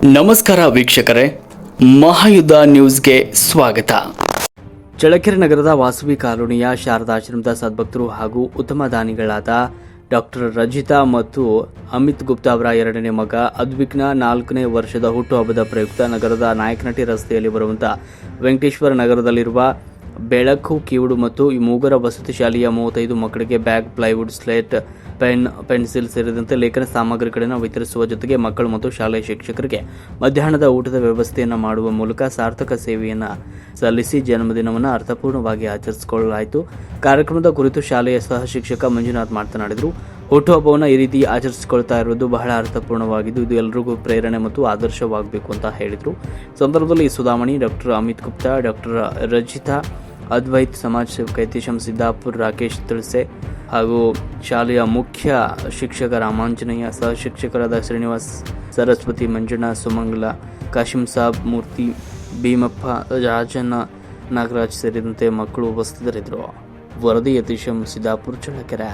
ನಮಸ್ಕಾರ ವೀಕ್ಷಕರೇ, ಮಹಾಯುದ್ಧ ನ್ಯೂಸ್ಗೆ ಸ್ವಾಗತ. ಚಳ್ಳಕೆರೆ ನಗರದ ವಾಸವಿ ಕಾಲೋನಿಯ ಶಾರದಾಶ್ರಮದ ಸದ್ಭಕ್ತರು ಹಾಗೂ ಉತ್ತಮ ದಾನಿಗಳಾದ ಡಾಕ್ಟರ್ ರಜಿತಾ ಮತ್ತು ಅಮಿತ್ ಗುಪ್ತಾ ಅವರ ಎರಡನೇ ಮಗ ಅದ್ವಿಕ್ನ 4ನೇ ವರ್ಷದ ಹುಟ್ಟುಹಬ್ಬದ ಪ್ರಯುಕ್ತ ನಗರದ ನಾಯಕನಹಟ್ಟಿ ರಸ್ತೆಯಲ್ಲಿ ಬರುವಂತಹ ವೆಂಕಟೇಶ್ವರ ನಗರದಲ್ಲಿರುವ ಬೆಳಕು ಕಿವುಡು ಮತ್ತು ಮೂಗರ ವಸತಿ ಶಾಲೆಯ 35 ಮಕ್ಕಳಿಗೆ bag, plywood, slate, pen, pencil ಸೇರಿದಂತೆ ಲೇಖನ ಸಾಮಗ್ರಿಗಳನ್ನು ವಿತರಿಸುವ ಜೊತೆಗೆ ಮಕ್ಕಳು ಮತ್ತು ಶಾಲೆಯ ಶಿಕ್ಷಕರಿಗೆ ಮಧ್ಯಾಹ್ನದ ಊಟದ ವ್ಯವಸ್ಥೆಯನ್ನು ಮಾಡುವ ಮೂಲಕ ಸಾರ್ಥಕ ಸೇವೆಯನ್ನು ಸಲ್ಲಿಸಿ ಜನ್ಮದಿನವನ್ನು ಅರ್ಥಪೂರ್ಣವಾಗಿ ಆಚರಿಸಿಕೊಳ್ಳಲಾಯಿತು. ಕಾರ್ಯಕ್ರಮದ ಕುರಿತು ಶಾಲೆಯ ಸಹ ಶಿಕ್ಷಕ ಮಂಜುನಾಥ್ ಮಾತನಾಡಿದರು. ಹುಟ್ಟುಹಬ್ಬವನ್ನು ಈ ರೀತಿ ಆಚರಿಸಿಕೊಳ್ತಾ ಇರುವುದು ಬಹಳ ಅರ್ಥಪೂರ್ಣವಾಗಿದ್ದು, ಇದು ಎಲ್ಲರಿಗೂ ಪ್ರೇರಣೆ ಮತ್ತು ಆದರ್ಶವಾಗಬೇಕು ಅಂತ ಹೇಳಿದರು. ಸಂದರ್ಭದಲ್ಲಿ ಸುಧಾಮಣಿ, ಡಾಕ್ಟರ್ ಅಮಿತ್ ಗುಪ್ತಾ, ಡಾಕ್ಟರ್ ರಜಿತಾ, ಅದ್ವೈತ್, ಸಮಾಜ ಸೇವಕ ಯತೀಶಂ ಸಿದ್ದಾಪುರ್, ರಾಕೇಶ್ ತುಳಸೆ ಹಾಗೂ ಶಾಲೆಯ ಮುಖ್ಯ ಶಿಕ್ಷಕ ರಾಮಾಂಜನೇಯ, ಸಹ ಶಿಕ್ಷಕರಾದ ಶ್ರೀನಿವಾಸ್, ಸರಸ್ವತಿ, ಮಂಜಣ್ಣ, ಸುಮಂಗಲ, ಕಾಶಿಂ ಸಾಬ್, ಮೂರ್ತಿ, ಭೀಮಪ್ಪ, ರಾಜಣ್ಣ, ನಾಗರಾಜ್ ಸೇರಿದಂತೆ ಮಕ್ಕಳು ಉಪಸ್ಥಿತರಿದ್ದರು. ವರದಿ ಯತೀಶಂ ಸಿದ್ದಾಪುರ್, ಚಳ್ಳಕೆರೆ.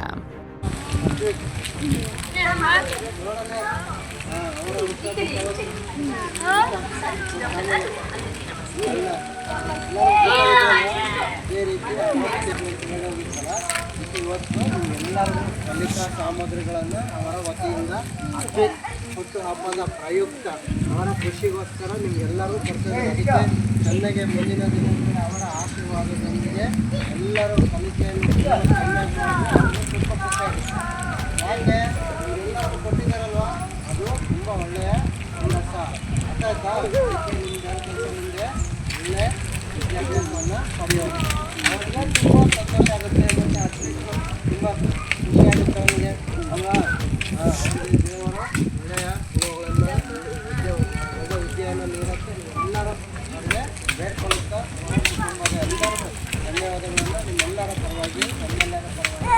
ಇವತ್ತು ಎಲ್ಲರಿಗೂ ಕಲಿಕಾ ಸಾಮಗ್ರಿಗಳನ್ನು ಅವರ ವತಿಯಿಂದ ಹುಟ್ಟುಹಬ್ಬದ ಪ್ರಯುಕ್ತ ಅವರ ಖುಷಿಗೋಸ್ಕರ ನಿಮಗೆಲ್ಲರೂ ಕೊಡ್ತಾರೆ. ಅದಕ್ಕೆ ಚೆನ್ನಾಗೆ ಮುಂದಿನ ದಿನಗಳಲ್ಲಿ ಅವರ ಆಶೀರ್ವಾದದೊಂದಿಗೆ ಎಲ್ಲರೂ ಕಲಿಕೆಯನ್ನು ಚೆನ್ನಾಗಿ ಯಾಕೆ ಇವರೆಲ್ಲರೂ ಕೊಟ್ಟಿದ್ದಾರಲ್ವ, ಅದು ತುಂಬ ಒಳ್ಳೆಯ ಕೆಲಸ. ಅರ್ಥಾಯ್ತಾ? ಅದಕ್ಕೆ ನಿಮ್ಗೆ ಮುಂದೆ ಒಳ್ಳೆಯ ವಿದ್ಯಾಭ್ಯಾಸವನ್ನು ಪಡೆಯೋದು ಅವ್ರಿಗೆ ತುಂಬ ಸಂತೋಷ ಆಗುತ್ತೆ. ಮತ್ತು ಅಟ್ಲೀಸ್ಟ್ ತುಂಬ ಖುಷಿಯಾಗುತ್ತೆ ಅವನಿಗೆ ಅಲ್ವಾ. ದೇವರು ಒಳ್ಳೆಯ ಗುಣಗಳನ್ನು ಒಳ್ಳೆಯ ವಿದ್ಯೆಯನ್ನು ನೀಡುತ್ತೆ. ಎಲ್ಲರೂ ಅವರಿಗೆ ಬೇಡ್ಕೊಳ್ಳುತ್ತಾ ಅವರ ಕುಟುಂಬದ ಎಲ್ಲರಿಗೂ ಧನ್ಯವಾದಗಳನ್ನು ನಿಮ್ಮೆಲ್ಲರ ಪರವಾಗಿ ನಮ್ಮೆಲ್ಲರ ಪರವಾಗಿ